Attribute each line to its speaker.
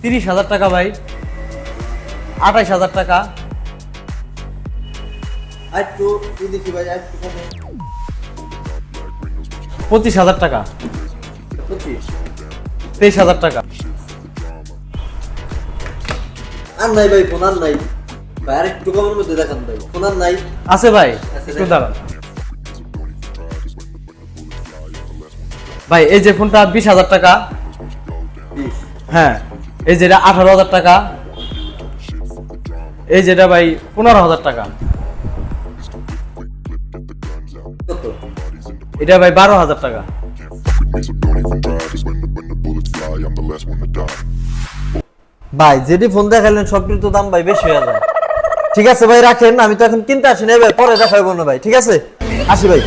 Speaker 1: 30,000 টাকা ভাই, 28,000 টাকা,
Speaker 2: একটু দেখি ভাই, একটু কমে।
Speaker 1: 25,000 টাকা,
Speaker 2: 25।
Speaker 1: 23,000 টাকা।
Speaker 2: আর নাই ভাই, ফোন আর নাই ভাই, আর একটু কমের মধ্যে দেখান ভাই, ফোন আর নাই।
Speaker 1: আছে ভাই,
Speaker 2: আছে,
Speaker 1: একটু
Speaker 2: দেখেন।
Speaker 1: দাঁড়ান ভাই। এই যে ফোনটা 20,000 টাকা,
Speaker 2: 20।
Speaker 1: হ্যাঁ। এই যেটা 18,000 টাকা, এই যেটা ভাই 15,000 টাকা,
Speaker 2: কত?
Speaker 1: এটা ভাই 12,000 টাকা।
Speaker 2: ভাই যেটি ফোন দেখালেন সবটির তো দাম ভাই বেশি হয়ে যায়। ঠিক আছে ভাই, রাখেন, আমি তো এখন কিনতে আসি না ভাই, পরে দেখাবো না ভাই, ঠিক আছে, আসি ভাই।